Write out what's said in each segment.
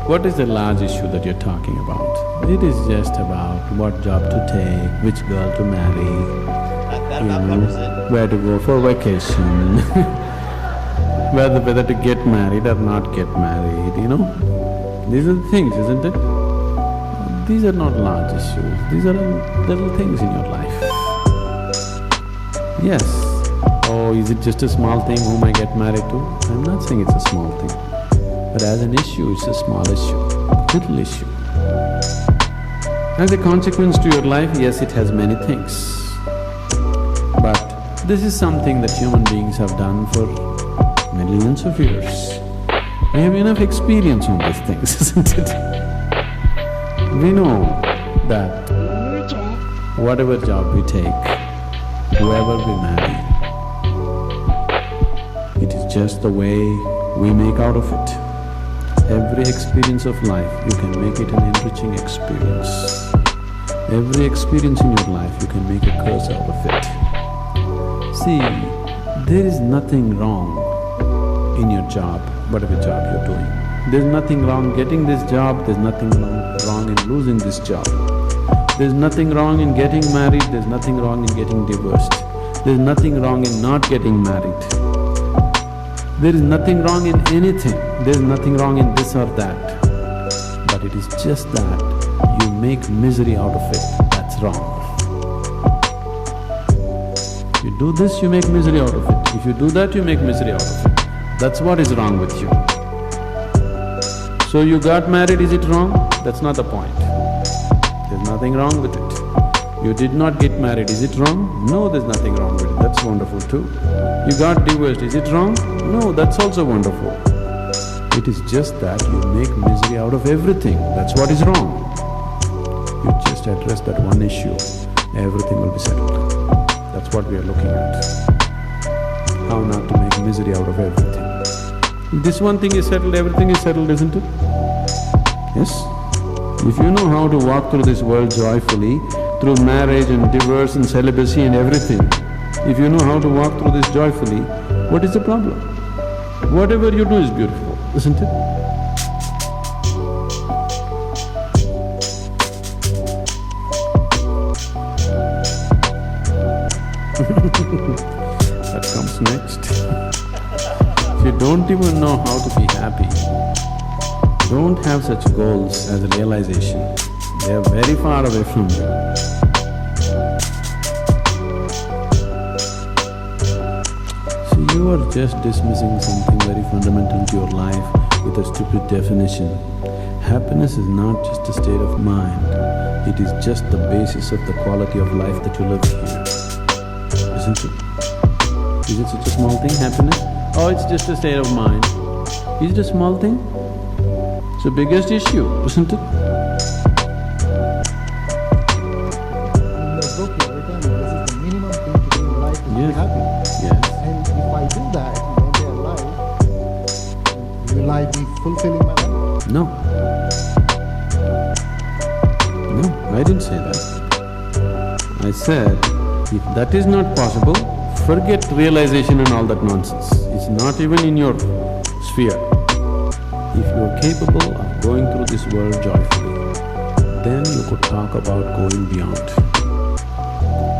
What is the large issue that you're talking about? It is just about what job to take, which girl to marry, That about covers it. where to go for vacation, whether to get married or not get married. These are the things, isn't it? These are not large issues, these are little things in your life. Yes. Oh, is it just a small thing whom I get married to? I'm not saying it's a small thing. But as an issue, it's a small issue, little issue. As a consequence to your life, yes, it has many things. But this is something that human beings have done for millions of years. We have enough experience on these things, isn't it? We know that whatever job we take, whoever we marry, it is just the way we make out of it. Every experience of life, you can make it an enriching experience. Every experience in your life, you can make a curse out of it. See, there is nothing wrong in your job, whatever job you're doing. There's nothing wrong getting this job, there's nothing wrong in losing this job. There's nothing wrong in getting married, there's nothing wrong in getting divorced. There's nothing wrong in not getting married. There is nothing wrong in anything, there's nothing wrong in this or that. But it is just that you make misery out of it, that's wrong. If you do this, you make misery out of it. If you do that, you make misery out of it. That's what is wrong with you. So you got married, is it wrong? That's not the point. There's nothing wrong with it. You did not get married, is it wrong? No, there's nothing wrong with it, that's wonderful too. You got divorced, is it wrong? No, that's also wonderful. It is just that you make misery out of everything, that's what is wrong. You just address that one issue, everything will be settled. That's what we are looking at. How not to make misery out of everything. This one thing is settled, everything is settled, isn't it? Yes? If you know how to walk through this world joyfully, through marriage and divorce and celibacy and everything, if you know how to walk through this joyfully, what is the problem? Whatever you do is beautiful, isn't it? That comes next. If you don't even know how to be happy, don't have such goals as a realization. They are very far away from you. See, you are just dismissing something very fundamental to your life with a stupid definition. Happiness is not just a state of mind, it is just the basis of the quality of life that you live here. Isn't it? Is it such a small thing, happiness? Oh, it's just a state of mind. Is it a small thing? It's the biggest issue, isn't it? In the book you written, this is the minimum thing to do in life is to be happy. Yes. And if I do that in one day of life, will I be fulfilling my life? No. No, I didn't say that. I said, if that is not possible, forget realization and all that nonsense. It's not even in your sphere. If you are capable of going through this world joyfully, then you could talk about going beyond.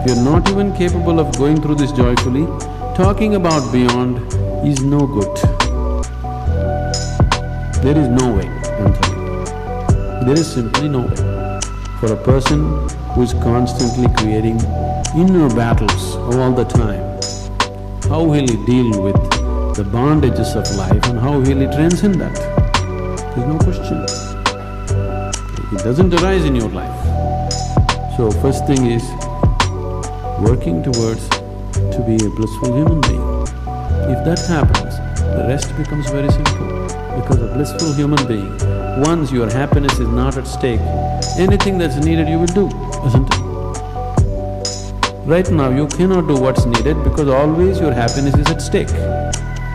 If you're not even capable of going through this joyfully, talking about beyond is no good. There is no way, I'm telling you. There is simply no way. For a person who is constantly creating inner battles all the time, how will he deal with the bondages of life and how will he transcend that? There's no question. It doesn't arise in your life. So first thing is working towards to be a blissful human being. If that happens, the rest becomes very simple. Because a blissful human being, once your happiness is not at stake, anything that's needed you will do, isn't it? Right now you cannot do what's needed because always your happiness is at stake.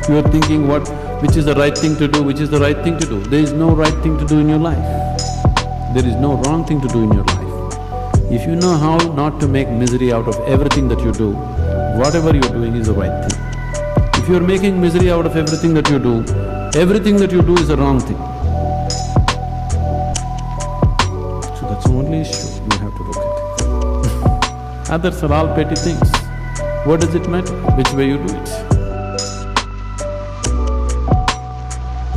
You are thinking which is the right thing to do, which is the right thing to do. There is no right thing to do in your life. There is no wrong thing to do in your life. If you know how not to make misery out of everything that you do, whatever you're doing is the right thing. If you're making misery out of everything that you do is the wrong thing. That's the only issue we have to look at. Others are all petty things. What does it matter which way you do it?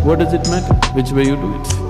What does it matter which way you do it?